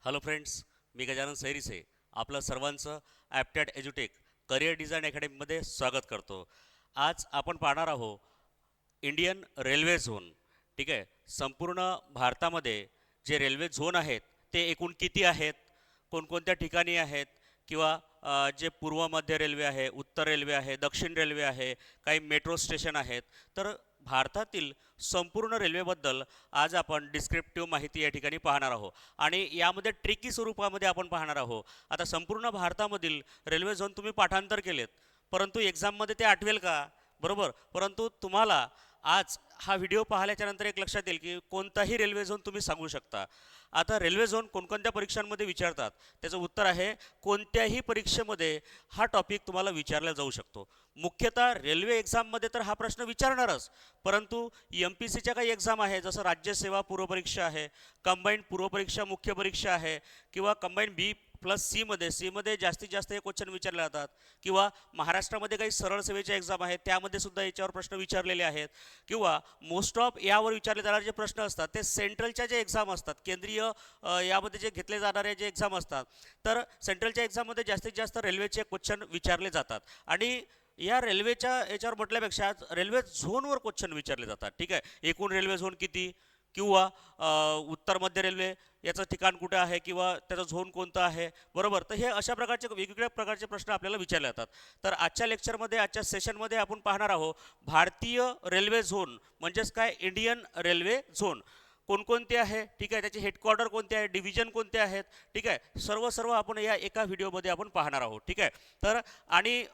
Hello friends, मी गजानन सैरीसे आपलं सर्वांचं ॲप्टॅट एज्युटेक career design अकॅडमीमध्ये स्वागत करतो. आज आपण पाहणार आहोत इंडियन रेल्वे झोन. ठीक आहे, संपूर्ण भारतामध्ये जे रेल्वे झोन आहेत ते एकूण किती आहेत, कोणकोणत्या ठिकाणी आहेत, किंवा जे पूर्व मध्य रेल्वे आहे, उत्तर रेल्वे आहे, दक्षिण रेल्वे आहे, काही मेट्रो स्टेशन आहेत. तर भारतातील संपूर्ण रेल्वेबद्दल आज आपण डिस्क्रिप्टिव्ह माहिती या ठिकाणी पाहणार आहोत आणि यामध्ये ट्रिकी स्वरूपामध्ये आपण पाहणार आहोत. आता संपूर्ण भारतामधील रेल्वे झोन तुम्ही पाठांतर केलेत, परंतु एक्झाममध्ये ते आठवेल का? बरोबर. परंतु तुम्हाला आज हा व्हिडिओ पाहिल्याच्या नंतर एक लक्षात येईल की कोणताही रेल्वे झोन तुम्ही सांगू शकता. आता रेल्वे झोन कोणकोणत्या परीक्षांमध्ये विचारतात, त्याचं उत्तर आहे कोणत्याही परीक्षेमध्ये हा टॉपिक तुम्हाला विचारला जाऊ शकतो. मुख्यतः रेल्वे एक्झाममध्ये तर हा प्रश्न विचारणारच, परंतु एम पी सीच्या काही एक्झाम आहे, जसं राज्यसेवा पूर्वपरीक्षा आहे, कंबाईंड पूर्वपरीक्षा मुख्य परीक्षा आहे, किंवा कंबाईंड बी प्लस सीमध्ये जास्तीत जास्त हे क्वेश्चन विचारले जातात, किंवा महाराष्ट्रामध्ये काही सरळ सेवेचे एक्झाम आहेत त्यामध्ये सुद्धा याच्यावर प्रश्न विचारलेले आहेत, किंवा मोस्ट ऑफ यावर विचारले जाणारे जे प्रश्न असतात ते सेंट्रलच्या जे एक्झाम असतात, केंद्रीय यामध्ये जे घेतले जाणारे जे एक्झाम असतात, तर सेंट्रलच्या एक्झाममध्ये जास्तीत जास्त रेल्वेचे क्वेश्चन विचारले जातात. आणि या रेल्वेच्या याच्यावर म्हटल्यापेक्षा रेल्वे झोनवर क्वेश्चन विचारले जातात. ठीक आहे, एकूण रेल्वे झोन किती, किंवा उत्तर मध्य रेल्वे याचं ठिकाण कुठे आहे, किंवा त्याचा झोन कोणता आहे, बरोबर. तर हे अशा प्रकारचे वेगवेगळ्या प्रकारचे प्रश्न आपल्याला विचारले जातात. तर आजच्या लेक्चरमध्ये, आजच्या सेशनमध्ये आपण पाहणार आहोत भारतीय रेल्वे झोन म्हणजेच काय, इंडियन रेल्वे झोन कोणकोणते आहे, ठीक आहे, त्याचे हेडक्वार्टर कोणते आहे, डिव्हिजन कोणते आहेत, ठीक आहे, सर्व आपण या एका व्हिडिओमध्ये आपण पाहणार आहोत. ठीक आहे, तर आणि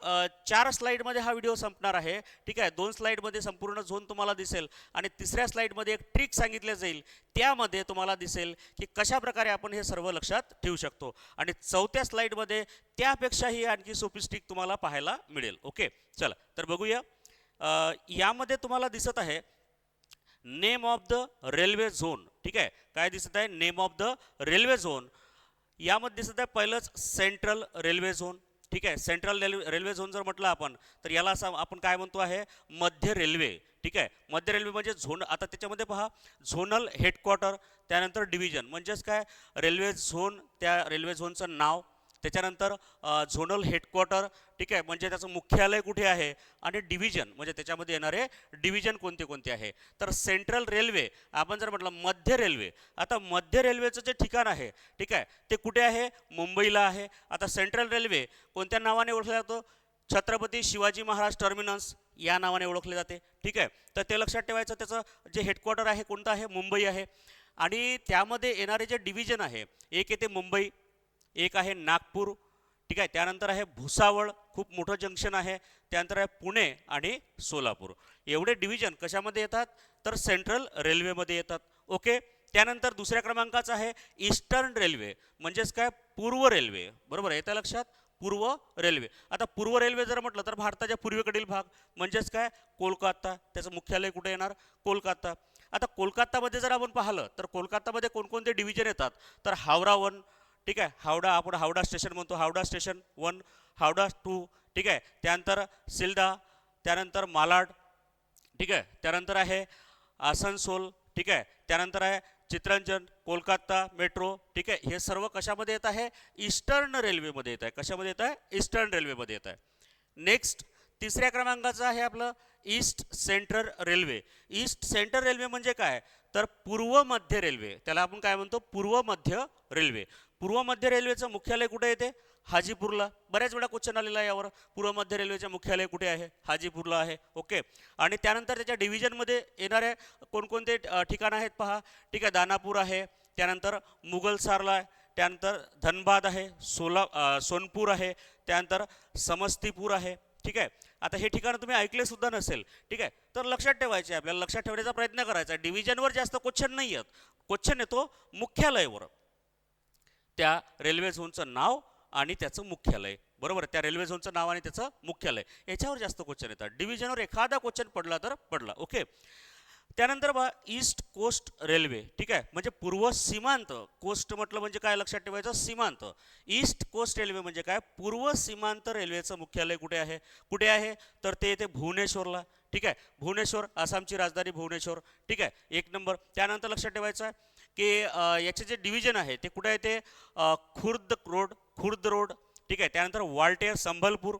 4 स्लाईडमध्ये हा व्हिडिओ संपणार आहे. ठीक आहे, 2 स्लाईडमध्ये संपूर्ण झोन तुम्हाला दिसेल आणि तिसऱ्या स्लाईडमध्ये एक ट्रिक सांगितली जाईल, त्यामध्ये तुम्हाला दिसेल की कशा प्रकारे आपण हे सर्व लक्षात ठेवू शकतो. आणि चौथ्या स्लाईडमध्ये त्यापेक्षाही आणखी सोपी ट्रिक तुम्हाला पाहायला मिळेल. ओके, चला तर बघूया. यामध्ये तुम्हाला दिसत आहे name of the railway zone. ठीक आहे, काय दिसत आहे, name of the railway zone. यामध्ये दिसत आहे पहिलंच सेंट्रल रेल्वे झोन. ठीक आहे, सेंट्रल रेल्वे झोन जर म्हटलं आपण तर याला असं आपण काय म्हणतो आहे, मध्य रेल्वे. ठीक आहे, मध्य रेल्वे म्हणजे झोन. आता त्याच्यामध्ये पहा, झोनल हेडक्वार्टर, त्यानंतर डिव्हिजन म्हणजेच काय, रेल्वे झोन, त्या रेल्वे झोनचं नाव, त्याच्यानंतर झोनल हेडक्वार्टर, ठीक आहे, म्हणजे त्याचं मुख्यालय कुठे आहे, आणि डिव्हिजन म्हणजे त्याच्यामध्ये येणारे डिव्हिजन कोणते कोणते आहे. तर सेंट्रल रेल्वे आपण जर म्हटलं मध्य रेल्वे, आता मध्य रेल्वेचं जे ठिकाण आहे, ठीक आहे, ते कुठे आहे, मुंबईला आहे. आता सेंट्रल रेल्वे कोणत्या नावाने ओळखला जातो, छत्रपती शिवाजी महाराज टर्मिनस या नावाने ओळखले जाते. ठीक आहे, तर ते लक्षात ठेवायचं, त्याचं जे हेडक्वार्टर आहे कोणतं आहे, मुंबई आहे. आणि त्यामध्ये येणारे जे डिव्हिजन आहे, एक येते मुंबई, एक आहे नागपूर, ठीक आहे, त्यानंतर आहे भुसावळ, खूप मोठं जंक्शन आहे, त्यानंतर आहे पुणे आणि सोलापूर. एवढे डिव्हिजन कशामध्ये येतात, तर सेंट्रल रेल्वेमध्ये येतात. ओके, त्यानंतर दुसऱ्या क्रमांकाचं आहे ईस्टर्न रेल्वे म्हणजेच काय, पूर्व रेल्वे. बरोबर, येतं लक्षात, पूर्व रेल्वे. आता पूर्व रेल्वे जर म्हटलं तर भारताच्या पूर्वेकडील भाग म्हणजेच काय, कोलकाता, त्याचं मुख्यालय कुठे येणार, कोलकाता. आता कोलकातामध्ये जर आपण पाहिलं तर कोलकातामध्ये कोणकोणते डिव्हिजन येतात, तर हावडा 1, ठीक आहे, हावडा आपण हावडा स्टेशन म्हणतो, हावडा स्टेशन 1, हावडा 2, ठीक आहे, त्यानंतर सिल्डा, त्यानंतर मालाड, ठीक आहे, त्यानंतर आहे आसनसोल, ठीक आहे, त्यानंतर आहे चित्रंजन, कोलकाता मेट्रो. ठीक आहे, हे सर्व कशामध्ये येत आहे, ईस्टर्न रेल्वेमध्ये येत आहे. कशामध्ये येत आहे, ईस्टर्न रेल्वेमध्ये येत आहे. नेक्स्ट तिसऱ्या क्रमांकाचं आहे आपलं east central railway. East central railway म्हणजे काय, तर पूर्व मध्य रेल्वे, त्याला आपण काय म्हणतो, पूर्व मध्य रेल्वे. पूर्व मध्य रेल्वेचं मुख्यालय कुठे येते, हाजीपूरला. बऱ्याच वेळा क्वेश्चन आलेला आहे यावर, पूर्व मध्य रेल्वेचे मुख्यालय कुठे आहे, हाजीपूरला आहे. ओके, आणि त्यानंतर त्याच्या डिव्हिजनमध्ये येणारे कोणकोणते ठिकाण आहेत पहा. ठीक आहे, दानापूर आहे, त्यानंतर मुगलसारला आहे, त्यानंतर धनबाद आहे, सोनपूर आहे, त्यानंतर समस्तीपूर आहे. ठीक आहे, आता हे ठिकाण तुम्ही ऐकले सुद्धा नसेल. ठीक आहे, तर लक्षात ठेवायचे, आपल्याला लक्षात ठेवण्याचा प्रयत्न करायचा. डिव्हिजनवर जास्त क्वेश्चन नाही येत, क्वेश्चन येतो मुख्यालयावर, त्या रेल्वे झोनचं नाव आणि त्याचं मुख्यालय. बरोबर, त्या रेल्वे झोनचं नाव आणि त्याचं मुख्यालय, याच्यावर जास्त क्वेश्चन येतात. डिव्हिजनवर एखादा क्वेश्चन पडला तर पडला. ओके, त्यानंतर बघा ईस्ट कोस्ट रेल्वे. ठीक आहे, म्हणजे पूर्व सीमांत. कोस्ट म्हटलं म्हणजे काय, लक्षात ठेवायचं, सीमांत. ईस्ट कोस्ट रेल्वे म्हणजे काय, पूर्व सीमांत रेल्वेचं मुख्यालय कुठे आहे, कुठे आहे, तर ते येते भुवनेश्वरला. ठीक आहे, भुवनेश्वर, आसामची राजधानी भुवनेश्वर. ठीक आहे, एक नंबर. त्यानंतर लक्षात ठेवायचं आहे की याचे जे डिव्हिजन आहे ते कुठे आहे ते खुर्द रोड, ठीक आहे. त्यानंतर वाल्टेर संभलपूर,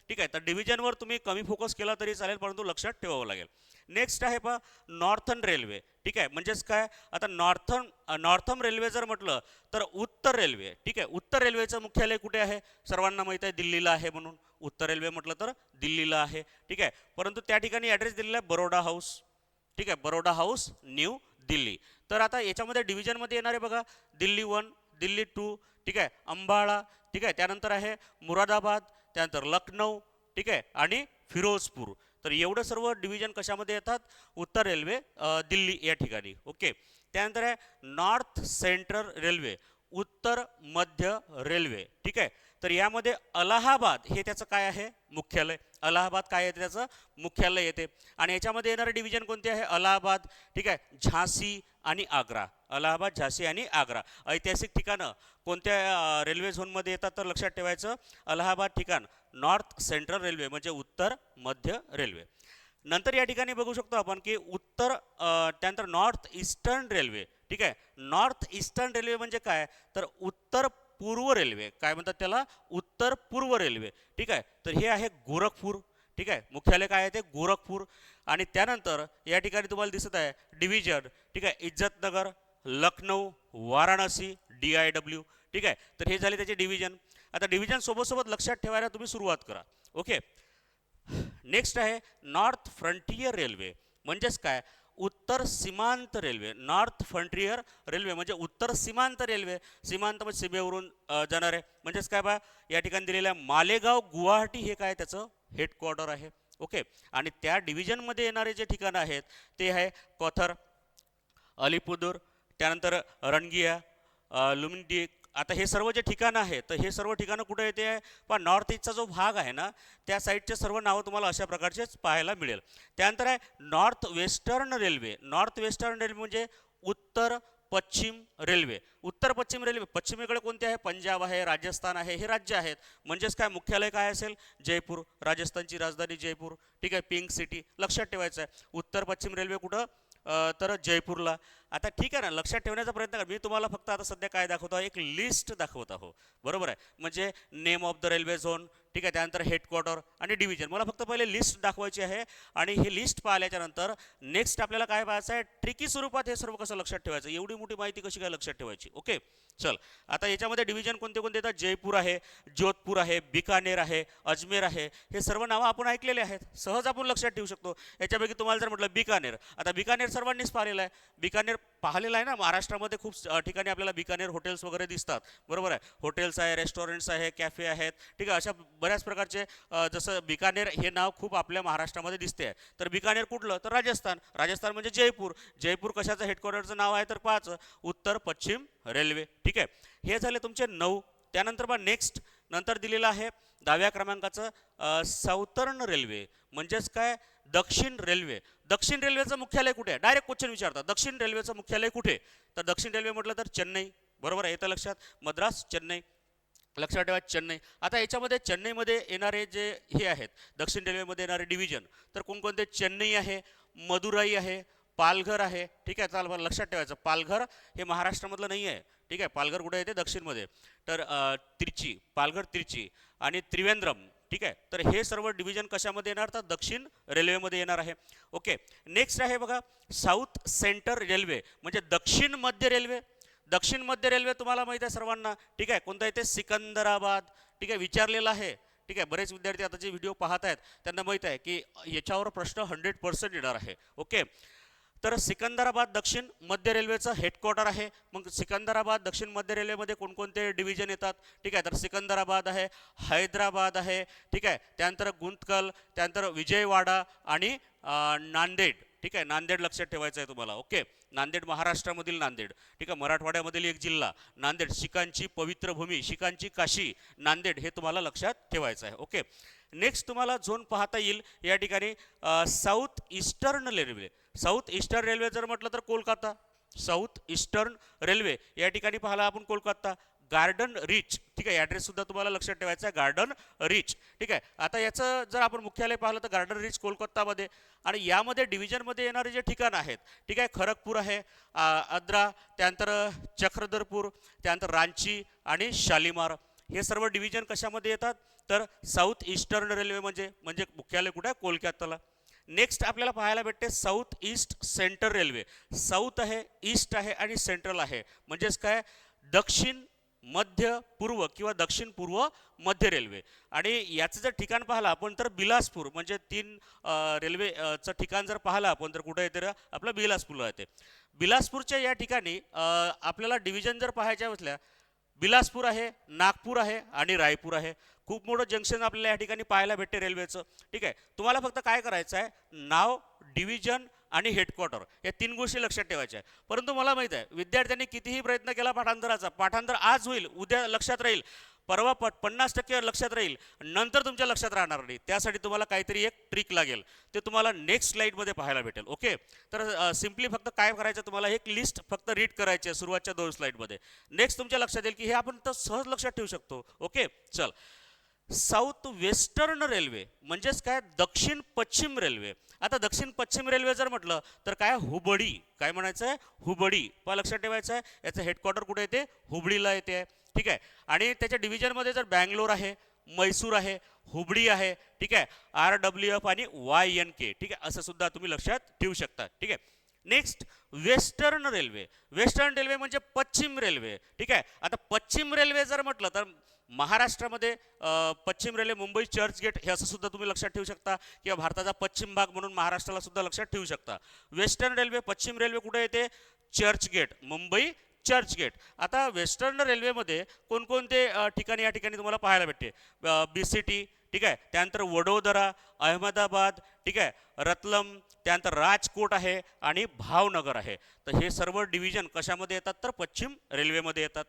ठीक आहे. तर डिव्हिजनवर तुम्ही कमी फोकस केला तरी चालेल, परंतु लक्षात ठेवावं लागेल. नेक्स्ट आहे पहा नॉर्थर्न रेल्वे, ठीक आहे. म्हणजेच काय, आता नॉर्थर्न रेल्वे जर म्हटलं तर उत्तर रेल्वे, ठीक आहे. उत्तर रेल्वेचं मुख्यालय कुठे आहे, सर्वांना माहीत आहे दिल्लीला आहे म्हणून. उत्तर रेल्वे म्हटलं तर दिल्लीला आहे, ठीक आहे. परंतु त्या ठिकाणी ॲड्रेस दिलेला आहे बरोडा हाऊस, ठीक आहे. Baroda house, new Delhi. तर आता याच्यामध्ये डिव्हिजनमध्ये येणार आहे बघा दिल्ली 1, दिल्ली 2, ठीक आहे. अंबाळा, ठीक आहे. त्यानंतर आहे मुरादाबाद, त्यानंतर लखनौ, ठीक आहे, आणि फिरोजपूर. तर एवढं सर्व डिव्हिजन कशामध्ये येतात, उत्तर रेल्वे दिल्ली या ठिकाणी. ओके. त्यानंतर आहे नॉर्थ सेंट्रल रेल्वे, उत्तर मध्य रेल्वे, ठीक आहे. तर यामध्ये अलाहाबाद हे त्याचं काय आहे, मुख्यालय. अलाहाबाद काय येते, त्याचं मुख्यालय येते. आणि याच्यामध्ये येणारे डिव्हिजन कोणते आहे, अलाहाबाद, ठीक आहे, झांसी आणि आग्रा. अलाहाबाद, झांसी आणि आग्रा. ऐतिहासिक ठिकाणं कोणत्या रेल्वे झोनमध्ये येतात, तर लक्षात ठेवायचं अलाहाबाद ठिकाण नॉर्थ सेंट्रल रेल्वे म्हणजे उत्तर मध्य रेल्वे. नंतर या ठिकाणी बघू शकतो आपण की त्यानंतर नॉर्थ ईस्टर्न रेल्वे, ठीक आहे. नॉर्थ ईस्टर्न रेल्वे म्हणजे काय, तर उत्तर पूर्व रेल्वे, काय म्हणतात त्याला, उत्तर पूर्व रेल्वे, ठीक आहे. तर हे आहे गोरखपूर, ठीक आहे. मुख्यालय काय आहे ते गोरखपूर. आणि त्यानंतर या ठिकाणी तुम्हाला दिसत आहे डिव्हिजन, ठीक आहे, इज्जतनगर, लखनौ, वाराणसी, DIW, ठीक आहे. तर हे झाले त्याचे डिव्हिजन. आता डिव्हिजन सोबत लक्षात ठेवायला तुम्ही सुरुवात करा. ओके. नेक्स्ट आहे नॉर्थ फ्रंटियर रेल्वे, म्हणजेच काय, उत्तर सीमांत रेल्वे. नॉर्थ फ्रंटियर रेल्वे म्हणजे उत्तर सीमांत रेल्वे. सीमांत म्हणजे सीमेवरून जाणार आहे. म्हणजेच काय बा, या ठिकाणी दिलेल्या मालेगाव गुवाहाटी हे काय त्याचं हेडक्वार्टर आहे. ओके. आणि त्या डिव्हिजनमध्ये येणारे जे ठिकाणं आहेत ते आहे कोथर, अलीपुदूर, त्यानंतर रणगिया, लुमडी. आता हे सर्व जे ठिकाणं आहेत तर हे सर्व ठिकाणं कुठे येते आहे, पण नॉर्थ ईस्टचा जो भाग आहे ना त्या साईडचे सर्व नावं तुम्हाला अशा प्रकारचेच पाहायला मिळेल. त्यानंतर आहे north western railway. North western railway म्हणजे उत्तर पश्चिम रेल्वे. उत्तर पश्चिम रेल्वे, पश्चिमेकडे कोणते आहे, पंजाब आहे, राजस्थान आहे, हे राज्य आहेत. म्हणजेच काय, मुख्यालय काय असेल, जयपूर, राजस्थानची राजधानी जयपूर, ठीक आहे, पिंक सिटी. लक्षात ठेवायचं आहे उत्तर पश्चिम रेल्वे कुठं, तर जयपूरला. आता ठीक आहे ना, लक्षात ठेवण्याचा प्रयत्न करा. मी तुम्हाला फक्त आता सध्या काय दाखवतो, एक लिस्ट दाखवत आहो, बरोबर आहे. म्हणजे name of the railway zone, ठीक आहे, त्यानंतर हेडक्वार्टर आणि डिव्हिजन. मला फक्त पहिले लिस्ट दाखवायची आहे. आणि ही लिस्ट पाहिल्याच्या नंतर नेक्स्ट आपल्याला काय पाहायचं आहे, ट्रिकी स्वरूपात हे सर्व कसं लक्षात ठेवायचं, एवढी मोठी माहिती कशी काय लक्षात ठेवायची. ओके. चल, आता याच्यामध्ये डिव्हिजन कोणते कोणते येतात, जयपूर आहे, जोधपूर आहे, बिकानेर आहे, अजमेर आहे. हे सर्व नावं आपण ऐकलेले आहेत, सहज आपण लक्षात ठेवू शकतो. याच्यापैकी तुम्हाला जर म्हटलं बिकानेर, आता बिकानेर सर्वांनीच पाहिलेलं आहे. बिकानेर पाहिलेलं आहे ना, महाराष्ट्रामध्ये खूप ठिकाणी आपल्याला बिकानेर हॉटेल्स वगैरे दिसतात, बरोबर आहे. हॉटेल्स आहे, रेस्टॉरंट्स आहे, कॅफे आहेत, ठीक आहे. अशा बऱ्याच प्रकारचे जसं बिकानेर हे नाव खूप आपल्या महाराष्ट्रामध्ये दिसते आहे. तर बिकानेर कुठलं, तर राजस्थान. राजस्थान म्हणजे जयपूर. जयपूर कशाचं हेडक्वार्टरचं नाव आहे, तर पाच, उत्तर पश्चिम रेल्वे, ठीक आहे. हे झाले तुमचे 9. त्यानंतर बघा नेक्स्ट नंतर दिलेलं आहे 10व्या क्रमांकाचं साऊथर्न रेल्वे, म्हणजेच काय, दक्षिण रेल्वे. दक्षिण रेल्वेचं मुख्यालय कुठे आहे, डायरेक्ट क्वेश्चन विचारतात, दक्षिण रेल्वेचं मुख्यालय कुठे, तर दक्षिण रेल्वे म्हटलं तर चेन्नई, बरोबर आहे. येतं लक्षात, मद्रास, चेन्नई. लक्षात ठेवा चेन्नई. आता याच्यामध्ये चेन्नईमध्ये येणारे जे हे आहेत, दक्षिण रेल्वेमध्ये येणारे डिव्हिजन, तर कोणकोणते, चेन्नई आहे, मदुराई आहे, पालघर आहे, ठीक आहे. चाल लक्षात ठेवायचं, पालघर हे महाराष्ट्रामधलं नाही आहे, ठीक आहे. पालघर कुठे येते, दक्षिणमध्ये. तर तिरची, पालघर, तिरची आणि त्रिवेंद्रम, ठीक आहे. तर हे सर्व डिव्हिजन कशामध्ये येणार, तर दक्षिण रेल्वेमध्ये येणार आहे. ओके. नेक्स्ट आहे बघा साऊथ सेंट्रल रेल्वे, म्हणजे दक्षिण मध्य रेल्वे. दक्षिण मध्य रेल्वे तुम्हाला माहिती आहे सर्वांना, ठीक आहे. कोणता येते, सिकंदराबाद, ठीक आहे, विचारलेला आहे, ठीक आहे. बरेच विद्यार्थी आता जे व्हिडिओ पाहत आहेत त्यांना माहीत आहे की याच्यावर प्रश्न 100% येणार आहे. ओके. तर सिकंदराबाद दक्षिण मध्य रेल्वेचं हेडक्वार्टर आहे. मग सिकंदराबाद दक्षिण मध्य रेल्वेमध्ये कोणकोणते डिव्हिजन येतात, ठीक आहे. तर सिकंदराबाद आहे, हैदराबाद आहे, ठीक आहे. त्यानंतर गुंतकल, त्यानंतर विजयवाडा आणि नांदेड, ठीक आहे. नांदेड लक्षात ठेवायचं आहे तुम्हाला. ओके. नांदेड महाराष्ट्रामधील नांदेड, ठीक आहे. मराठवाड्यामधील एक जिल्हा नांदेड, शिखांची पवित्र भूमी, शिखांची काशी नांदेड, हे तुम्हाला लक्षात ठेवायचं आहे. ओके. नेक्स्ट तुम्हाला झोन पाहता येईल या ठिकाणी south eastern railway. South eastern railway जर म्हटलं तर कोलकाता. साऊथ ईस्टर्न रेल्वे या ठिकाणी पाहिला आपण कोलकाता. गार्डन रिच, ठीक आहे, ॲड्रेस सुद्धा तुम्हाला लक्षात ठेवायचा आहे, गार्डन रिच. ठीक आहे, आता याचं जर आपण मुख्यालय पाहिलं तर गार्डन रिच कोलकातामध्ये, आणि यामध्ये डिव्हिजनमध्ये येणारे जे ठिकाण आहेत, ठीक आहे, खरगपूर आहे, आद्रा, त्यानंतर चक्रधरपूर, त्यानंतर रांची आणि शालीमार, हे सर्व डिव्हिजन कशामध्ये येतात तर साऊथ ईस्टर्न रेल्वे म्हणजे मुख्यालय कुठे आहे कोलकाताला. नेक्स्ट आपल्याला पाहायला भेटते south east central railway. South आहे, ईस्ट आहे आणि सेंट्रल आहे, म्हणजेच काय दक्षिण मध्य पूर्व किंवा दक्षिण पूर्व मध्य रेल्वे. आणि याचं जर ठिकाण पाहिलं आपण तर बिलासपूर, म्हणजे 3 रेल्वेचं ठिकाण जर पाहिलं आपण तर कुठं येते आपलं बिलासपूरला येते. बिलासपूरच्या या ठिकाणी आपल्याला डिव्हिजन जर पाहायच्या असल्या बिलासपूर आहे, नागपूर आहे आणि रायपूर आहे. खूप मोठं जंक्शन आपल्याला या ठिकाणी पाहायला भेटते रेल्वेचं. ठीक आहे, तुम्हाला फक्त काय करायचं आहे, नाव, डिव्हिजन आणि हेडक्वार्टर या 3 गोष्टी लक्षात ठेवायच्या आहे. परंतु मला माहित आहे विद्यार्थ्यांनी कितीही प्रयत्न केला पाठांतराचा, पाठांतर आज होईल, उद्या लक्षात राहील, परवा 50% लक्षात राहील, नंतर तुमच्या लक्षात राहणार नाही. त्यासाठी तुम्हाला काहीतरी एक ट्रिक लागेल, ते तुम्हाला नेक्स्ट स्लाइडमध्ये पाहायला भेटेल. ओके, तर सिम्पली फक्त काय करायचं, तुम्हाला एक लिस्ट फक्त रीड करायची आहे सुरुवातच्या 2 स्लाइडमध्ये. नेक्स्ट तुमच्या लक्षात येईल की हे आपण तर सहज लक्षात ठेवू शकतो. ओके, चल. साऊथ वेस्टर्न रेल्वे म्हणजेच काय दक्षिण पश्चिम रेल्वे. आता दक्षिण पश्चिम रेल्वे जर म्हटलं तर काय हुबळी, काय म्हणायचं आहे हुबळी, पण लक्षात ठेवायचं आहे याचं हेडक्वार्टर कुठे येते हुबळीला येते. ठीक आहे, आणि त्याच्या डिव्हिजनमध्ये जर बँगलोर आहे, मैसूर आहे, हुबळी आहे, ठीक आहे, RWF आणि YNK, ठीक आहे, असं सुद्धा तुम्ही लक्षात ठेवू शकता. ठीक आहे, next western railway. Western railway म्हणजे पश्चिम रेल्वे. ठीक आहे, आता पश्चिम रेल्वे जर म्हटलं तर महाराष्ट्रामध्ये पश्चिम रेल्वे मुंबई चर्चगेट हे असं सुद्धा तुम्ही लक्षात ठेवू शकता, किंवा भारताचा पश्चिम भाग म्हणून महाराष्ट्राला सुद्धा लक्षात ठेवू शकता. वेस्टर्न रेल्वे पश्चिम रेल्वे कुठे येते चर्चगेट, मुंबई चर्चगेट. आता वेस्टर्न रेल्वेमध्ये कोणकोणते ठिकाणी या ठिकाणी तुम्हाला पाहायला भेटते, BCT, ठीक आहे, त्यानंतर वडोदरा, अहमदाबाद, ठीक आहे, रतलम, त्यानंतर राजकोट आहे आणि भावनगर आहे. तर हे सर्व डिव्हिजन कशामध्ये येतात तर पश्चिम रेल्वेमध्ये येतात.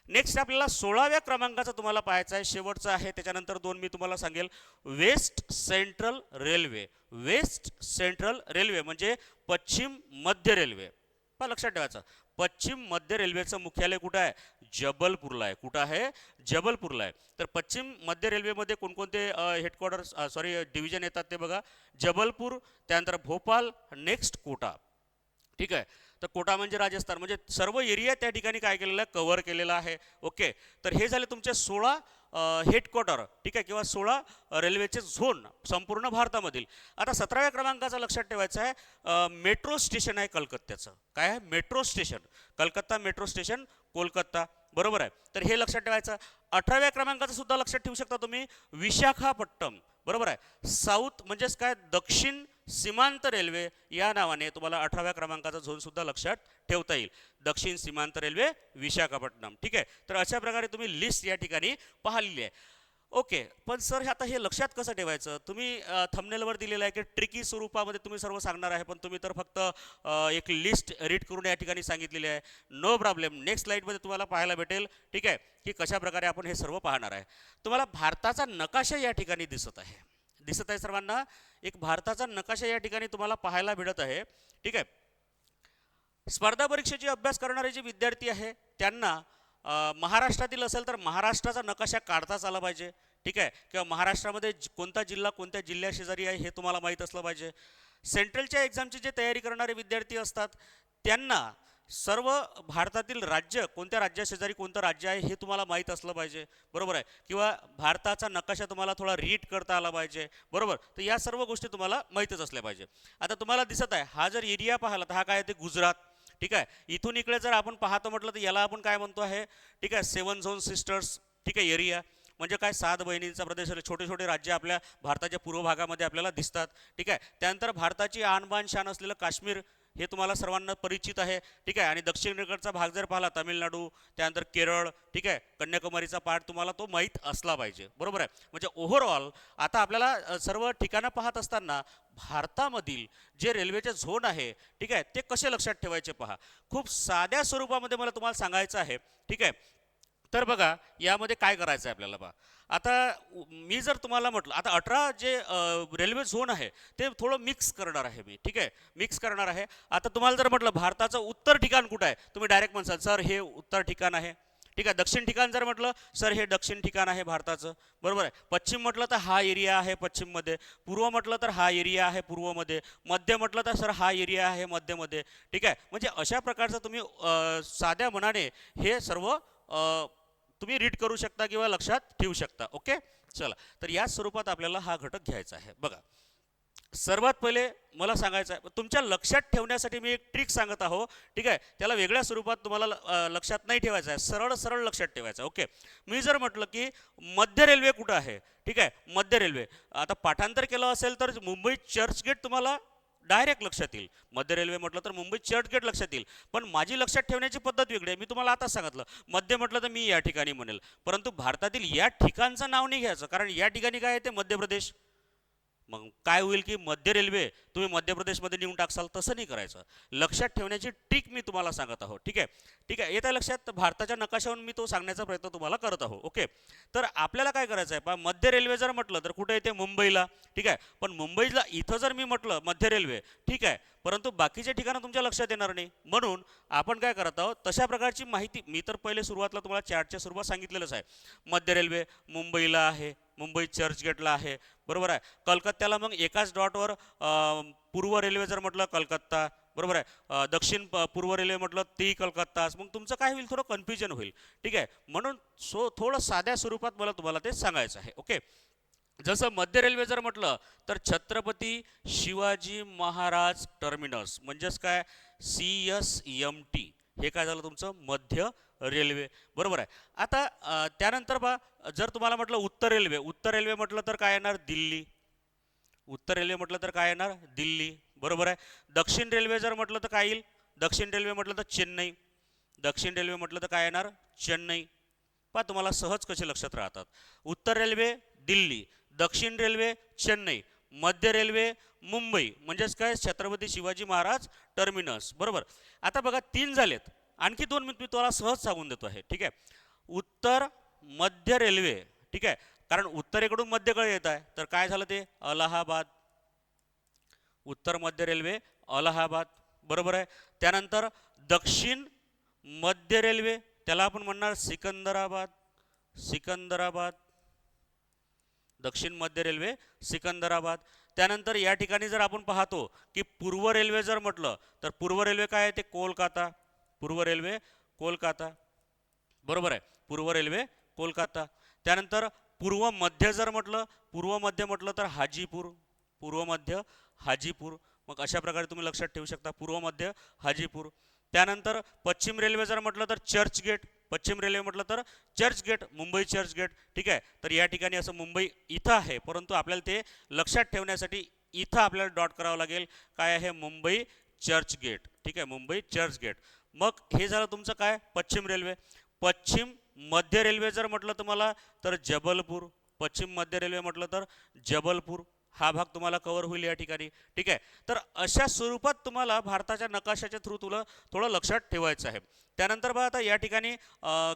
नेक्स्ट आपल्याला 16व्या क्रमांकाचा तुम्हाला पाहायचा आहे, शेवटचा आहे, त्याच्यानंतर 2 मी तुम्हाला सांगेल. West central railway. West central railway म्हणजे पश्चिम मध्य रेल्वे. पण लक्षात ठेवायचं पश्चिम मध्य रेल्वेचं मुख्यालय कुठं आहे जबलपूरला आहे. कुठं आहे जबलपूरला आहे. तर पश्चिम मध्य रेल्वेमध्ये कोणकोणते हेडक्वार्टर डिव्हिजन येतात ते बघा, जबलपूर, त्यानंतर भोपाल, नेक्स्ट कोटा. ठीक आहे, तर कोटा म्हणजे राजस्थान, म्हणजे सर्व एरिया त्या ठिकाणी काय केलेलं आहे कव्हर केलेला आहे. ओके, तर हे झाले तुमचे 16 हेडक्वार्टर, ठीक आहे, किंवा 16 रेल्वेचे झोन संपूर्ण भारतामधील. आता 17व्या क्रमांकाचा लक्षात ठेवायचा आहे, मेट्रो स्टेशन आहे कलकत्त्याचं. काय आहे metro station, Calcutta metro station Kolkata, बरोबर आहे. तर हे लक्षात ठेवायचं. 18व्या क्रमांकाचं सुद्धा लक्षात ठेवू शकता तुम्ही, विशाखापट्टणम, बरोबर आहे. साऊथ म्हणजेच काय दक्षिण सीमांत रेल्वे या नावाने तुम्हाला 18व्या क्रमांकाचा झोन सुद्धा लक्षात ठेवता येईल, दक्षिण सीमांत रेल्वे विशाखापट्टणम. ठीक आहे, तर अशा प्रकारे तुम्ही लिस्ट या ठिकाणी पाहिलेली आहे. ओके, पण सर आता हे लक्षात कसं ठेवायचं, तुम्ही थंबनेलवर दिलेलं आहे की ट्रिकी स्वरूपामध्ये तुम्ही सर्व सांगणार आहे, पण तुम्ही तर फक्त एक लिस्ट रीड करून या ठिकाणी सांगितलेली आहे. नो प्रॉब्लेम, नेक्स्ट स्लाइडमध्ये तुम्हाला पाहायला भेटेल. ठीक आहे, की कशा प्रकारे आपण हे सर्व पाहणार आहे. तुम्हाला भारताचा नकाशा या ठिकाणी दिसत आहे, दिसत आहे सर्वांना. एक भारताचा नकाशा या ठिकाणी तुम्हाला पाहायला भेटत आहे. ठीक आहे, स्पर्धा परीक्षेची अभ्यास करणारे जे विद्यार्थी आहे त्यांना महाराष्ट्रातील असेल तर महाराष्ट्राचा नकाशा काढताच आला पाहिजे. ठीक आहे, किंवा महाराष्ट्रामध्ये कोणता जिल्हा कोणत्या जिल्ह्याशेजारी आहे हे तुम्हाला माहीत असलं पाहिजे. सेंट्रलच्या एक्झामची जे तयारी करणारे विद्यार्थी असतात त्यांना सर्व भारतातील राज्य कोणत्या राज्याशेजारी कोणतं राज्य आहे हे तुम्हाला माहीत असलं पाहिजे, बरोबर आहे, किंवा भारताचा नकाशा तुम्हाला थोडा रीड करता आला पाहिजे, बरोबर. तर या सर्व गोष्टी तुम्हाला माहीतच असल्या पाहिजे. आता तुम्हाला दिसत आहे हा जर एरिया पाहिला तर हा काय ते गुजरात. ठीक आहे, इथून इकडे जर आपण पाहतो म्हटलं तर याला आपण काय म्हणतो आहे, ठीक आहे, 7 झोन सिस्टर्स, ठीक आहे, एरिया म्हणजे काय 7 बहिणींचा प्रदेश. छोटे छोटे राज्य आपल्या भारताच्या पूर्व भागामध्ये आपल्याला दिसतात. ठीक आहे, त्यानंतर भारताची आणबाण शान असलेलं काश्मीर हे तुम्हाला सर्वांना परिचित आहे. ठीक आहे, आणि दक्षिणेकडचा भाग जर पाहिला तामिळनाडू, त्यानंतर केरळ, ठीक आहे, कन्याकुमारीचा पार्ट तुम्हाला तो माहीत असला पाहिजे, बरोबर आहे. म्हणजे ओव्हरऑल आता आपल्याला सर्व ठिकाणं पाहत असताना भारतामधील जे रेल्वेचे झोन आहे, ठीक आहे, ते कसे लक्षात ठेवायचे पहा. खूप साध्या स्वरूपामध्ये मला तुम्हाला सांगायचं आहे. ठीक आहे, तर बघा यामध्ये काय करायचं आहे आपल्याला पहा. आता मी जर तुम्हाला म्हटलं आता 18 जे रेल्वे झोन आहे ते थोडं मिक्स करणार आहे मी. ठीक आहे, मिक्स करणार आहे. आता तुम्हाला जर म्हटलं भारताचं उत्तर ठिकाण कुठं आहे, तुम्ही डायरेक्ट म्हणसाल सर हे उत्तर ठिकाण आहे. ठीक आहे. दक्षिण ठिकाण जर म्हटलं सर हे दक्षिण ठिकाण आहे भारताचं, बरोबर आहे. पश्चिम म्हटलं तर हा एरिया आहे पश्चिममध्ये, पूर्व म्हटलं तर हा एरिया आहे पूर्वमध्ये, मध्य म्हटलं तर सर हा एरिया आहे मध्यमध्ये, ठीक आहे. म्हणजे अशा प्रकारचं तुम्ही साध्या मनाने हे सर्व तुम्ही रीड करू शकता किंवा लक्षात ठेवू शकता. ओके, चला तर या स्वरूपात आपल्याला हा घटक घ्यायचा आहे. बघा, सर्वात पहिले मला सांगायचं आहे, तुमच्या लक्षात ठेवण्यासाठी मी एक ट्रिक सांगत आहो, ठीक आहे. त्याला वेगळ्या स्वरूपात तुम्हाला लक्षात नाही ठेवायचं आहे, सरळ सरळ लक्षात ठेवायचं आहे. ओके, मी जर म्हटलं की मध्य रेल्वे कुठं आहे, ठीक आहे, मध्य रेल्वे, आता पाठांतर केलं असेल तर मुंबई चर्चगेट तुम्हाला डायरेक्ट लक्षात येईल. मध्य रेल्वे म्हटलं तर मुंबई चर्चगेट लक्षात येईल. पण माझी लक्षात ठेवण्याची पद्धत वेगळी आहे. मी तुम्हाला आता सांगितलं मध्य म्हटलं तर मी या ठिकाणी म्हणेल, परंतु भारतातील या ठिकाणचं नाव नाही घ्यायचं, कारण या ठिकाणी काय आहे ते मध्य प्रदेश. मग काय होईल की मध्य रेल्वे तुम्ही मध्य प्रदेशमध्ये नेऊन टाकसाल, तसं नाही करायचं. लक्षात ठेवण्याची ट्रिक मी तुम्हाला सांगत आहो, ठीक आहे. ठीक आहे, येत्या लक्षात भारताच्या नकाशावरून मी तो सांगण्याचा प्रयत्न तुम्हाला करत आहो. ओके, तर आपल्याला काय करायचं आहे पहा, मध्य रेल्वे जर म्हटलं तर कुठे येते मुंबईला, ठीक आहे. पण मुंबईला इथं जर मी म्हटलं मध्य रेल्वे, ठीक आहे, परंतु बाकीचे ठिकाणं तुमच्या लक्षात येणार नाही. म्हणून आपण काय करत आहोत, तशा प्रकारची माहिती मी तर पहिले सुरुवातीला तुम्हाला चार्टच्या स्वरूपात सांगितलेलंच आहे. मध्य रेल्वे मुंबईला आहे, मुंबई चर्चगेटला आहे, बरोबर आहे. कलकत्त्याला मग एकाच डॉटवर पूर्व रेल्वे जर म्हटलं कलकत्ता, बरोबर आहे. दक्षिण पूर्व रेल्वे म्हटलं तेही कलकत्ताच. मग तुमचं काय होईल, थोडं कन्फ्युजन होईल, ठीक आहे. म्हणून थोडं साध्या स्वरूपात मला तुम्हाला ते सांगायचं आहे. ओके, जसं मध्य रेल्वे जर म्हटलं तर छत्रपती शिवाजी महाराज टर्मिनस, म्हणजेच काय CSMT, हे काय झालं तुमचं मध्य रेल्वे, बरोबर आहे. आता त्यानंतर जर तुम्हाला म्हटलं उत्तर रेल्वे, उत्तर रेल्वे म्हटलं तर काय येणार दिल्ली, उत्तर रेल्वे म्हटलं तर काय येणार दिल्ली, बरोबर आहे. दक्षिण रेल्वे जर म्हटलं तर काय येईल, दक्षिण रेल्वे म्हटलं तर चेन्नई, दक्षिण रेल्वे म्हटलं तर काय येणार चेन्नई. पहा तुम्हाला सहज कसे लक्षात राहतात. उत्तर रेल्वे दिल्ली, दक्षिण रेल्वे चेन्नई, मध्य रेल्वे मुंबई, म्हणजेच काय छत्रपती शिवाजी महाराज टर्मिनस, बरोबर. आता बघा 3 झालेत, आणखी 2 मी तुम्हाला सहज सांगून देतो आहे, ठीक आहे. उत्तर मध्य रेल्वे, ठीक आहे, कारण उत्तरेकडून मध्यकडे येत आहे, तर काय झालं ते अलाहाबाद, उत्तर मध्य रेल्वे अलाहाबाद, बरोबर आहे. त्यानंतर दक्षिण मध्य रेल्वे, त्याला आपण म्हणणार सिकंदराबाद, सिकंदराबाद, दक्षिण मध्य रेल्वे सिकंदराबाद. त्यानंतर या ठिकाणी जर आपण पाहतो की पूर्व रेल्वे जर म्हटलं तर पूर्व रेल्वे काय आहे ते कोलकाता, पूर्व रेल्वे कोलकाता, बरोबर आहे, पूर्व रेल्वे कोलकाता. त्यानंतर पूर्व मध्य जर म्हटलं, पूर्व मध्य म्हटलं तर हाजीपूर, पूर्व मध्य हाजीपूर. मग अशा प्रकारे तुम्ही लक्षात ठेवू शकता पूर्व मध्य हाजीपूर. त्यानंतर पश्चिम रेल्वे जर म्हटलं तर चर्चगेट, पश्चिम रेल्वे म्हटलं तर चर्चगेट, मुंबई चर्चगेट, ठीक आहे. तर या ठिकाणी असं मुंबई इथं आहे, परंतु आपल्याला ते लक्षात ठेवण्यासाठी इथं आपल्याला डॉट करावं लागेल, काय आहे मुंबई चर्चगेट, ठीक आहे, मुंबई चर्चगेट. मग हे झालं तुमचं काय पश्चिम रेल्वे. पश्चिम मध्य रेल्वे जर म्हटलं तुम्हाला तर जबलपूर, पश्चिम मध्य रेल्वे म्हटलं तर जबलपूर, हा भाग तुम्हाला कव्हर होईल या ठिकाणी, ठीक आहे. तर अशा स्वरूपात तुम्हाला भारताच्या नकाशाच्या थ्रू तुला थोडं लक्षात ठेवायचं आहे. त्यानंतर बघा आता या ठिकाणी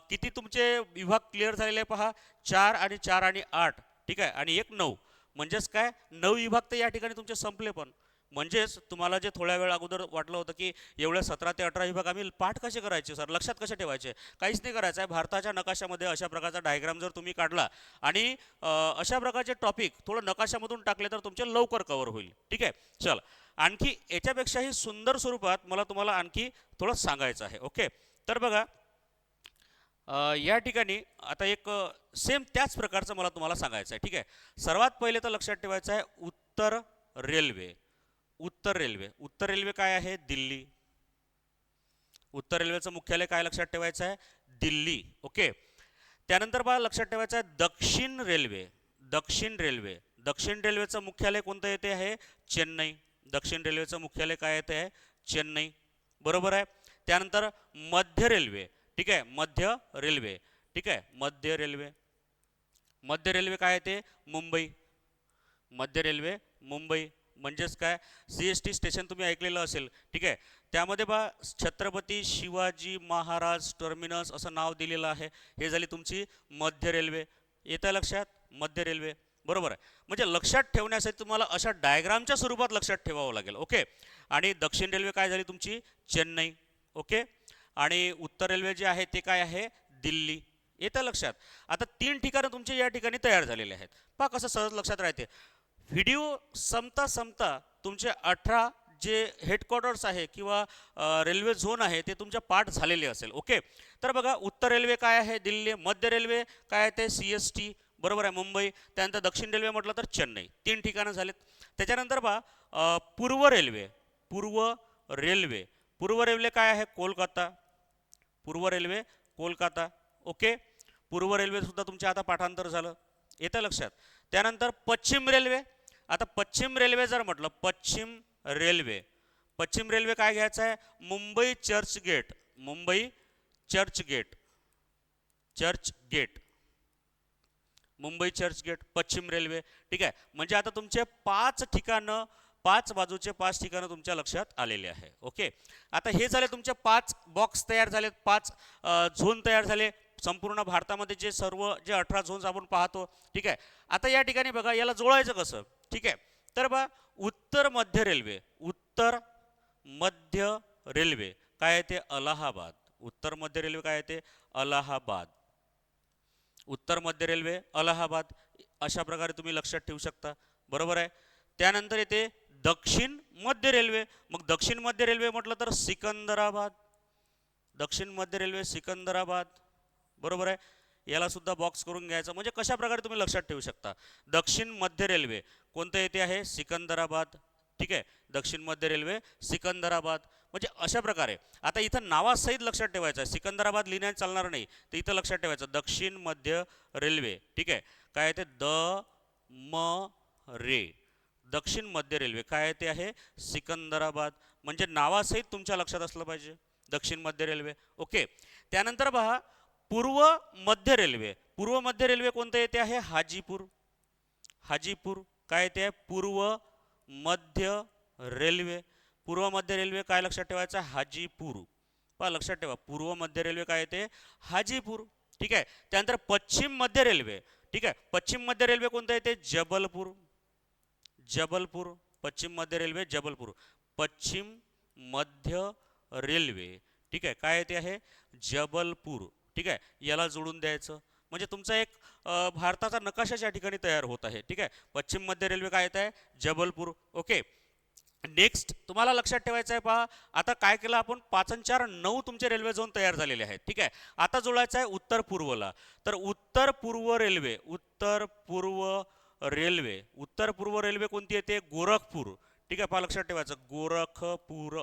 किती तुमचे विभाग क्लिअर झालेले पहा, 4 आणि 4 आणि 8, ठीक आहे, आणि 1 9, म्हणजेच काय 9 विभाग तर या ठिकाणी तुमचे संपले. पण म्हणजेच तुम्हाला जे थोड्या वेळ अगोदर वाटलं होतं की एवढ्या 17 ते 18 विभाग आम्ही पाठ कसे करायचे सर, लक्षात कसे ठेवायचे, काहीच नाही करायचं आहे. भारताच्या नकाशामध्ये अशा प्रकारचा डायग्राम जर तुम्ही काढला आणि अशा प्रकारचे टॉपिक थोडं नकाशामधून टाकले तर तुमचे लवकर कव्हर होईल, ठीक आहे. चल, आणखी याच्यापेक्षाही सुंदर स्वरूपात मला तुम्हाला आणखी थोडं सांगायचं आहे. ओके, तर बघा या ठिकाणी आता एक सेम त्याच प्रकारचं मला तुम्हाला सांगायचं आहे, ठीक आहे. सर्वात पहिले तर लक्षात ठेवायचं आहे उत्तर रेल्वे, उत्तर रेल्वे, उत्तर रेल्वे काय आहे दिल्ली, उत्तर रेल्वेचं मुख्यालय काय लक्षात ठेवायचं आहे दिल्ली. ओके, त्यानंतर बघा लक्षात ठेवायचं आहे दक्षिण रेल्वे, दक्षिण रेल्वे, दक्षिण रेल्वेचं मुख्यालय कोणतं येते आहे चेन्नई, दक्षिण रेल्वेचं मुख्यालय काय येते आहे चेन्नई, बरोबर आहे. त्यानंतर मध्य रेल्वे, ठीक आहे, मध्य रेल्वे, ठीक आहे, मध्य रेल्वे, मध्य रेल्वे काय येते मुंबई, मध्य रेल्वे मुंबई, म्हणजेच काय CST स्टेशन तुम्ही ऐकलेलं असेल, ठीक आहे. त्यामध्ये बा छत्रपती शिवाजी महाराज टर्मिनस असं नाव दिलेलं आहे. हे झाली तुमची मध्य रेल्वे, येतं लक्षात मध्य रेल्वे, बरोबर आहे. म्हणजे लक्षात ठेवण्यासाठी तुम्हाला अशा डायग्रामच्या स्वरूपात लक्षात ठेवावं लागेल. ओके, आणि दक्षिण रेल्वे काय झाली तुमची चेन्नई, ओके, आणि उत्तर रेल्वे जे आहे ते काय आहे दिल्ली. येतं लक्षात. आता 3 ठिकाणं तुमचे या ठिकाणी तयार झालेले आहेत. पहा कसं सहज लक्षात राहते. व्हिडिओ संपता संपता तुमचे 18 जे हेडक्वार्टर्स आहे किंवा रेल्वे झोन आहे ते तुमच्या पाठ झालेले असेल. ओके. तर बघा उत्तर रेल्वे काय आहे दिल्ली, मध्य रेल्वे काय आहे ते CST, बरोबर आहे मुंबई, त्यानंतर दक्षिण रेल्वे म्हटलं तर चेन्नई. 3 ठिकाणं झालेत. त्याच्यानंतर पहा पूर्व रेल्वे, पूर्व रेल्वे काय आहे कोलकाता, पूर्व रेल्वे कोलकाता. ओके. पूर्व रेल्वे सुद्धा तुमच्या आता पाठांतर झालं. येतं लक्षात. त्यानंतर पश्चिम रेल्वे. आता पश्चिम रेल्वे जर म्हटलं पश्चिम रेल्वे काय घ्यायचं आहे, Mumbai Churchgate, Mumbai Churchgate, Mumbai Churchgate पश्चिम रेल्वे. ठीक आहे. म्हणजे आता तुमचे 5 ठिकाणं, 5 बाजूचे 5 ठिकाणं तुमच्या लक्षात आलेले आहे. ओके. आता हे झाले तुमचे 5 बॉक्स तयार झालेत, 5 झोन तयार झाले संपूर्ण भारतामध्ये जे सर्व जे 18 झोन्स आपण पाहतो. ठीक आहे. आता या ठिकाणी बघा याला जोडायचं कसं. ठीक आहे. तर बघा उत्तर मध्य रेल्वे, उत्तर मध्य रेल्वे काय आहे ते अलाहाबाद, उत्तर मध्य रेल्वे काय आहे ते अलाहाबाद, उत्तर मध्य रेल्वे अलाहाबाद. अशा प्रकारे तुम्ही लक्षात ठेवू शकता. बरोबर आहे. त्यानंतर येते दक्षिण मध्य रेल्वे. मग दक्षिण मध्य रेल्वे म्हटलं तर सिकंदराबाद, दक्षिण मध्य रेल्वे सिकंदराबाद. बरोबर आहे. याला सुद्धा बॉक्स करून घ्यायचं. म्हणजे कशा प्रकारे तुम्ही लक्षात ठेवू शकता. दक्षिण मध्य रेल्वे कोणतं येते आहे सिकंदराबाद. ठीक आहे. दक्षिण मध्य रेल्वे सिकंदराबाद. म्हणजे अशा प्रकारे आता इथं नावासहित लक्षात ठेवायचं आहे. सिकंदराबाद लिहिण्यात चालणार नाही, तर इथं लक्षात ठेवायचं दक्षिण मध्य रेल्वे. ठीक आहे. काय आहे ते रे, दक्षिण मध्य रेल्वे काय आहे ते आहे सिकंदराबाद. म्हणजे नावासहित तुमच्या लक्षात असलं पाहिजे दक्षिण मध्य रेल्वे. ओके. त्यानंतर पहा पूर्व मध्य रेल्वे, पूर्व मध्य रेल्वे कोणतं येते आहे हाजीपूर, हाजीपूर काय येते आहे पूर्व मध्य रेल्वे. पूर्व मध्य रेल्वे काय लक्षात ठेवायचं हाजीपूर. पहा लक्षात ठेवा पूर्व मध्य रेल्वे काय येते हाजीपूर. ठीक आहे. त्यानंतर पश्चिम मध्य रेल्वे. ठीक आहे. पश्चिम मध्य रेल्वे कोणतं येते जबलपूर, जबलपूर. पश्चिम मध्य रेल्वे जबलपूर, पश्चिम मध्य रेल्वे. ठीक आहे. काय येते आहे जबलपूर. ठीक आहे. याला जोडून द्यायचं म्हणजे तुमचा एक भारताचा नकाशा या ठिकाणी तयार होत आहे. ठीक आहे. पश्चिम मध्य रेल्वे काय येत आहे जबलपूर. ओके. नेक्स्ट तुम्हाला लक्षात ठेवायचं आहे. पहा आता काय केलं आपण 5 आणि 4 9 तुमचे रेल्वे झोन तयार झालेले आहेत. ठीक आहे. आता जोडायचं आहे उत्तर पूर्वला. तर उत्तर पूर्व रेल्वे, उत्तर पूर्व रेल्वे, उत्तर पूर्व रेल्वे कोणती येते गोरखपूर. ठीक आहे. पहा लक्षात ठेवायचं गोरखपूर,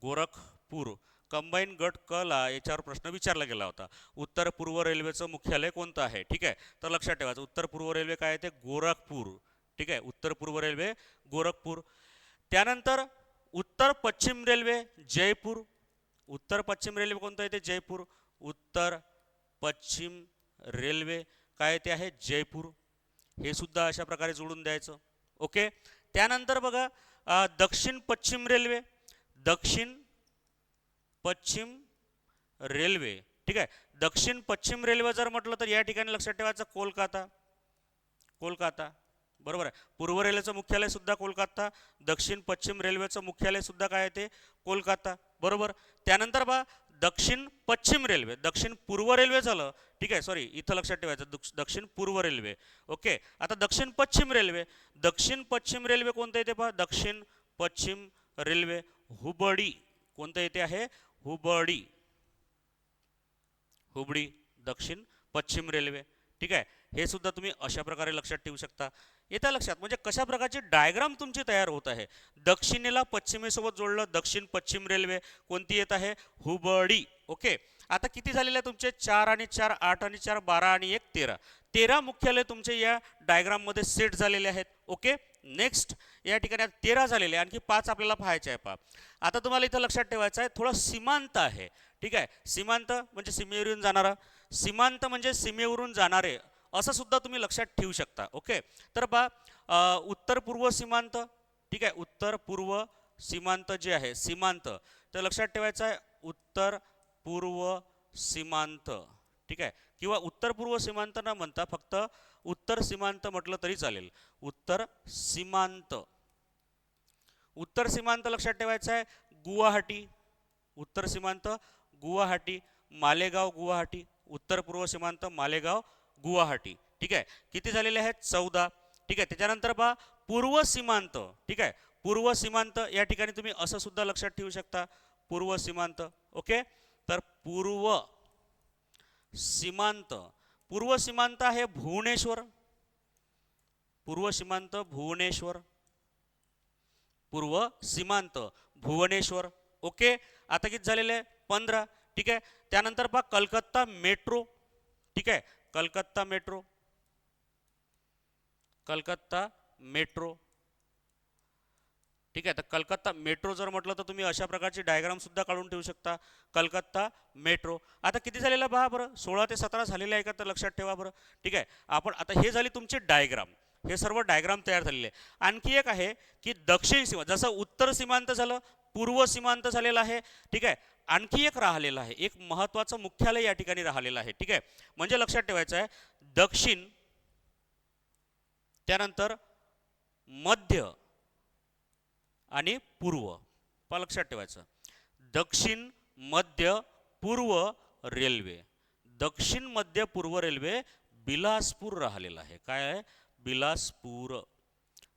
गोरखपूर. कंबाईन गट क ला याच्यावर प्रश्न विचारला गेला होता. उत्तर पूर्व रेल्वेचं मुख्यालय कोणतं आहे. ठीक आहे. तर लक्षात ठेवायचं उत्तर पूर्व रेल्वे काय आहे ते गोरखपूर. ठीक आहे. उत्तर पूर्व रेल्वे गोरखपूर. त्यानंतर उत्तर पश्चिम रेल्वे जयपूर, उत्तर पश्चिम रेल्वे कोणतं आहे ते जयपूर, उत्तर पश्चिम रेल्वे काय ते आहे जयपूर. हे सुद्धा अशा प्रकारे जोडून द्यायचं. ओके. त्यानंतर बघा दक्षिण पश्चिम रेल्वे, दक्षिण पश्चिम रेल्वे. ठीक आहे. दक्षिण पश्चिम रेल्वे जर म्हटलं तर या ठिकाणी लक्षात ठेवायचं कोलकाता, कोलकाता. बरोबर आहे. पूर्व रेल्वेचं मुख्यालय सुद्धा कोलकाता, दक्षिण पश्चिम रेल्वेचं मुख्यालय सुद्धा काय आहे ते कोलकाता. बरोबर. त्यानंतर बा दक्षिण पश्चिम रेल्वे, दक्षिण पूर्व रेल्वे झालं. ठीक आहे. सॉरी इथं लक्षात ठेवायचं दक्षिण पूर्व रेल्वे. ओके. आता दक्षिण पश्चिम रेल्वे, दक्षिण पश्चिम रेल्वे कोणतं येते पहा दक्षिण पश्चिम रेल्वे हुबळी. कोणतं येते आहे हुबळी, हुबळी दक्षिण पश्चिम रेल्वे. ठीक आहे. हे सुद्धा तुम्ही अशा प्रकारे लक्षात ठेवू शकता. येत्या लक्षात म्हणजे कशा प्रकारची डायग्राम तुमची तयार होत आहे. दक्षिणेला पश्चिमेसोबत जोडलं दक्षिण पश्चिम रेल्वे कोणती येत आहे हुबळी. ओके. आता किती झालेले तुमचे 4 आणि 4 8 आणि 4 12 आणि 1 13, 13 मुख्यालय तुमचे या डायग्राम मध्ये सेट झालेले आहेत. ओके. नेक्स्ट या ठिकाणी 13 झालेले, आणखी 5 आपल्याला पाहायचे आहे. पहा आता तुम्हाला इथं लक्षात ठेवायचं आहे थोडं सीमांत आहे. ठीक आहे. सीमांत म्हणजे सीमेवरून जाणारा, सीमांत म्हणजे सीमेवरून जाणारे असं सुद्धा तुम्ही लक्षात ठेवू शकता. ओके. तर पहा उत्तर पूर्व सीमांत. ठीक आहे. उत्तर पूर्व सीमांत जे आहे सीमांत तर लक्षात ठेवायचं आहे उत्तर पूर्व सीमांत. ठीक आहे. किंवा उत्तर पूर्व सीमांत न म्हणता फक्त उत्तर सीमांत म्हटलं तरी चालेल. उत्तर सीमांत, उत्तर सीमांत लक्षात ठेवायचं आहे गुवाहाटी, उत्तर सीमांत गुवाहाटी, मालेगाव गुवाहाटी. उत्तर पूर्व सीमांत मालेगाव गुवाहाटी, ठीक आहे. किती झालेले आहेत? 14. ठीक आहे. त्याच्यानंतर पहा पूर्व सीमांत, ठीक आहे. पूर्व सीमांत या ठिकाणी तुम्ही असं सुद्धा लक्षात ठेवू शकता, पूर्व सीमांत. ओके, तर पूर्व सीमांत, पूर्व सीमांत आहे भुवनेश्वर, पूर्व सीमांत भुवनेश्वर, पूर्व सीमांत भुवनेश्वर. ओके, आता किती झालेले? 15. ठीक आहे. त्यानंतर पहा कलकत्ता मेट्रो, ठीक आहे. कलकत्ता मेट्रो, कलकत्ता मेट्रो, ठीक आहे. तर कलकत्ता मेट्रो जर म्हटलं तर तुम्ही अशा प्रकारची डायग्राम सुद्धा काढून ठेवू शकता, कलकत्ता मेट्रो. आता किती झालेलं पहा बरं, 16 ते 17 झालेले आहे का, तर लक्षात ठेवा बरं. ठीक आहे. आपण आता हे झाली तुमची डायग्राम, हे सर्व डायग्राम तयार झालेले आहे. आणखी एक आहे की दक्षिण सीमा, जसं उत्तर सीमांत झालं, पूर्व सीमांत झालेला आहे. ठीक आहे. आणखी एक राहिलेलं आहे, एक महत्त्वाचं मुख्यालय या ठिकाणी राहिलेलं आहे. ठीक आहे. म्हणजे लक्षात ठेवायचं आहे दक्षिण, त्यानंतर मध्य आणि पूर्व. पहा लक्षात ठेवायचं, दक्षिण मध्य पूर्व रेल्वे, दक्षिण मध्य पूर्व रेल्वे बिलासपूर राहिलेला आहे. काय आहे? बिलासपूर.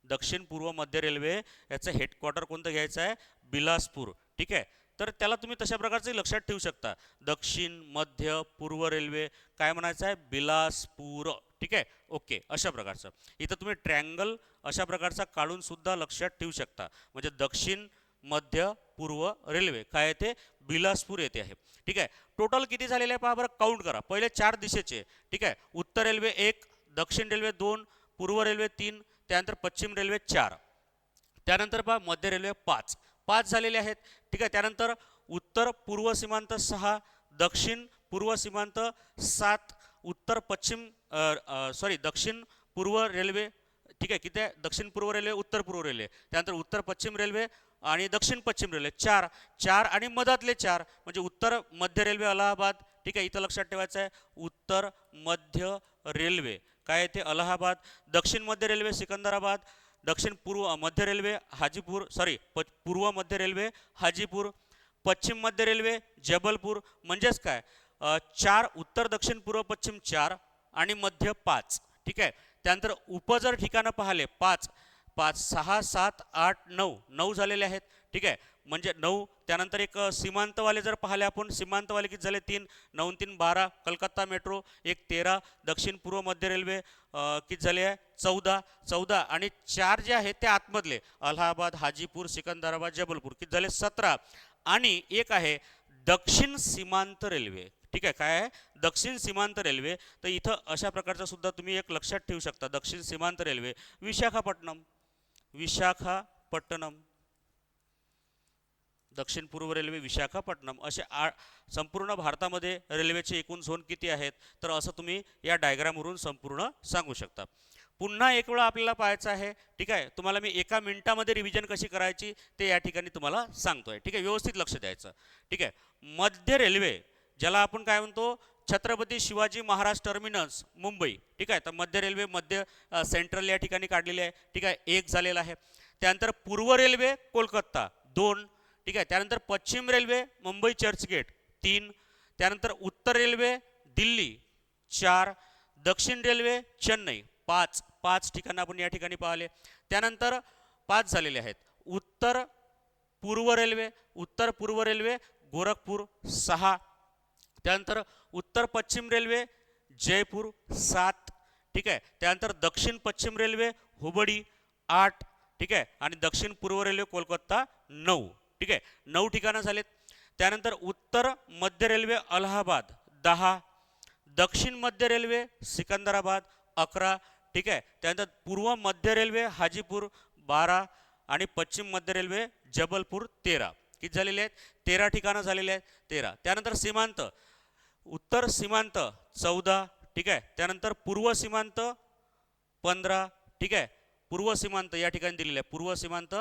दक्षिण पूर्व मध्य रेल्वे याचं हेडक्वार्टर कोणतं घ्यायचं आहे? बिलासपूर. ठीक आहे. तर त्याला तुम्ही तशा प्रकारचे लक्षात ठेवू शकता, दक्षिण मध्य पूर्व रेल्वे काय म्हणायचं आहे? बिलासपूर. ठीक आहे. ओके, अशा प्रकारचं इथं तुम्ही ट्रँगल अशा प्रकारचा काढून सुद्धा लक्षात ठेवू शकता. म्हणजे दक्षिण मध्य पूर्व रेल्वे काय येते? बिलासपूर येते आहे. ठीक आहे. टोटल किती झालेले आहे पहा बरं, काउंट करा. पहिले 4 दिशेचे, ठीक आहे. उत्तर रेल्वे 1, दक्षिण रेल्वे 2, पूर्व रेल्वे 3, त्यानंतर पश्चिम रेल्वे 4, त्यानंतर पहा मध्य रेल्वे 5, 5 झालेले आहेत. ठीक आहे. त्यानंतर उत्तर पूर्व सीमांत 6, दक्षिण पूर्व सीमांत 7, उत्तर पश्चिम दक्षिण पूर्व रेल्वे, ठीक आहे. किती आहे? दक्षिण पूर्व रेल्वे, उत्तर पूर्व रेल्वे, त्यानंतर उत्तर पश्चिम रेल्वे आणि दक्षिण पश्चिम रेल्वे 4, 4 आणि मधातले 4 म्हणजे उत्तर मध्य रेल्वे अलाहाबाद. ठीक आहे. इथं लक्षात ठेवायचं आहे उत्तर मध्य रेल्वे काय येते? अलाहाबाद. दक्षिण मध्य रेल्वे सिकंदराबाद, दक्षिण पूर्व मध्य रेल्वे हाजीपूर, पूर्व मध्य रेल्वे हाजीपूर, पश्चिम मध्य रेल्वे जबलपूर. म्हणजेच काय, 4 उत्तर दक्षिण पूर्व पश्चिम 4 आणि मध्य 5. ठीक आहे. त्यानंतर उप जर ठिकाणं पाहिले 5, 5, 6, 7, 8, 9, 9 झालेले आहेत. ठीक आहे. म्हणजे 9. त्यानंतर एक सीमांतवाले जर पाहिले आपण, सीमांतवाले किती झाले? 3, 9 3 12, कलकत्ता मेट्रो 1, 13, दक्षिण पूर्व मध्य रेल्वे किती झाले आहे? 14, 14 आणि 4 जे आहेत ते आतमधले अलाहाबाद, हाजीपूर, सिकंदराबाद, जबलपूर किती झाले? 17. आणि एक आहे दक्षिण सीमांत रेल्वे. ठीक आहे. काय आहे? दक्षिण सीमांत रेल्वे. तर इथं अशा प्रकारचा सुद्धा तुम्ही एक लक्षात ठेवू शकता, दक्षिण सीमांत रेल्वे विशाखापट्टणम, विशाखापट्टणम, दक्षिण पूर्व रेल्वे विशाखापट्टणम. असे संपूर्ण भारतामध्ये रेल्वेचे एकूण झोन किती आहेत, तर असं तुम्ही या डायग्रामवरून संपूर्ण सांगू शकता. पुन्हा एक वेळा आपल्याला पाहायचं आहे. ठीक आहे. तुम्हाला मी 1 मिनिटामध्ये रिव्हिजन कशी करायची ते या ठिकाणी तुम्हाला सांगतोय. ठीक आहे. व्यवस्थित लक्ष द्यायचं. ठीक आहे. मध्य रेल्वे ज्याला आपण काय म्हणतो, छत्रपती शिवाजी महाराज टर्मिनस मुंबई. ठीक आहे. तर मध्य रेल्वे मध्य सेंट्रल या ठिकाणी काढलेली आहे. ठीक आहे. 1 झालेला आहे. त्यानंतर पूर्व रेल्वे कोलकाता 2. ठीक आहे. त्यानंतर पश्चिम रेल्वे मुंबई चर्चगेट 3, त्यानंतर उत्तर रेल्वे दिल्ली 4, दक्षिण रेल्वे चेन्नई 5, 5 ठिकाणं आपण या ठिकाणी पाहिले. त्यानंतर 5 झालेले आहेत. उत्तर पूर्व रेल्वे गोरखपूर 6, त्यानंतर उत्तर पश्चिम रेल्वे जयपूर 7. ठीक आहे. त्यानंतर दक्षिण पश्चिम रेल्वे हुबळी 8. ठीक आहे. आणि दक्षिण पूर्व रेल्वे कोलकाता 9. ठीक आहे. 9 ठिकाणं झालेत. त्यानंतर उत्तर मध्य रेल्वे अलाहाबाद 10, दक्षिण मध्य रेल्वे सिकंदराबाद 11. ठीक आहे. त्यानंतर पूर्व मध्य रेल्वे हाजीपूर 12 आणि पश्चिम मध्य रेल्वे जबलपूर 13. किती झालेले आहेत? 13 ठिकाणं झालेले आहेत. 13. त्यानंतर सीमांत, उत्तर सीमांत 14. ठीक आहे. त्यानंतर पूर्व सीमांत 15. ठीक आहे. पूर्व सीमांत या ठिकाणी दिलेले आहे, पूर्व सीमांत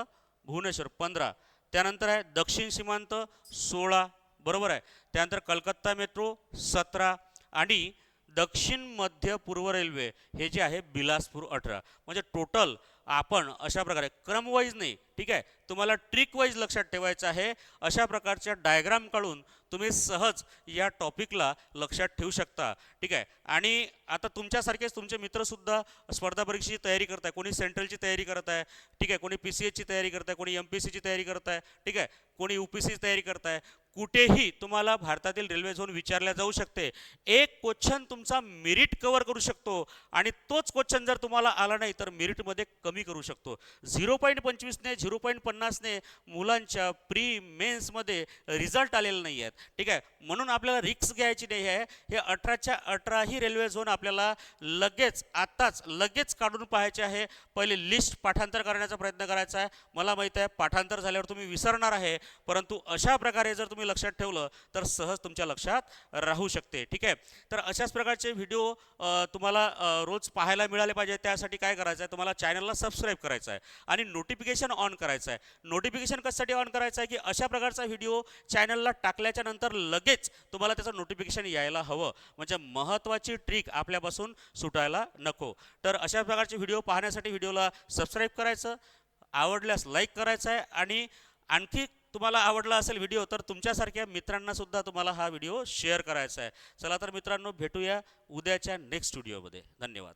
भुवनेश्वर 15. त्यानंतर आहे दक्षिण सीमांत 16. बरोबर आहे. त्यानंतर कलकत्ता मेट्रो 17 आणि दक्षिण मध्य पूर्व रेल्वे हे जे आहे बिलासपूर 18. म्हणजे टोटल आपण अशा प्रकारे क्रमवाईज नाही, ठीक आहे, तुम्हाला ट्रिक वाईज लक्षात ठेवायचं आहे. अशा प्रकारच्या डायग्राम काढून तुम्ही सहज या टॉपिकला लक्षात ठेवू शकता, ठीक आहे. आणि आता तुमच्यासारखेच तुमचे मित्रसुद्धा स्पर्धा परीक्षेची तयारी करत आहे. कोणी सेंट्रलची तयारी करत आहे, ठीक आहे, कोणी PCHची तयारी करत आहे, कोणी MPSCची तयारी करत आहे, ठीक आहे, कोणी UPSCची तयारी करत आहे. कुठेही तुम्हाला भारतातील रेल्वे झोन विचारल्या जाऊ शकते. एक क्वेश्चन तुमचा मेरिट कव्हर करू शकतो आणि तोच क्वेश्चन जर तुम्हाला आला नाही तर मेरिटमध्ये कमी करू शकतो. 0.25ने 0.50ने मुलांच्या प्री मेन्समध्ये रिझल्ट आलेले नाही आहेत, ठीक आहे. म्हणून आपल्याला रिक्स घ्यायची नाही आहे. हे 18च्या 18 ही रेल्वे झोन आपल्याला लगेच आत्ताच लगेच काढून पाहायचे आहे. पहिले लिस्ट पाठांतर करण्याचा प्रयत्न करायचा आहे. मला माहीत आहे पाठांतर झाल्यावर तुम्ही विसरणार आहे, परंतु अशा प्रकारे जर तुम्ही लक्षात ठेवलं तर सहज तुमच्या लक्षात राहू शकते, ठीक आहे. तर अशाच प्रकारचे व्हिडिओ तुम्हाला रोज पाहायला मिळाले पाहिजे. त्यासाठी काय करायचं आहे, तुम्हाला चॅनलला सबस्क्राईब करायचं आहे आणि नोटिफिकेशन ऑन करायचं आहे. नोटिफिकेशन कशासाठी ऑन करायचं आहे की अशा प्रकारचा व्हिडिओ चॅनलला टाकल्याच्या नंतर लगेच तुम्हाला त्याचं नोटिफिकेशन यायला हवं, म्हणजे महत्त्वाची ट्रिक आपल्यापासून सुटायला नको. तर अशा प्रकारचे व्हिडिओ पाहण्यासाठी व्हिडिओला सबस्क्राईब करायचं, आवडल्यास लाईक करायचं आहे आणि आणखी तुम्हाला आवडला असेल व्हिडिओ तर तुमच्यासारख्या मित्रांना सुद्धा तुम्हाला हा व्हिडिओ शेअर करायचा आहे. चला तर मित्रांनो, भेटूया उद्याच्या नेक्स्ट व्हिडिओमध्ये. धन्यवाद.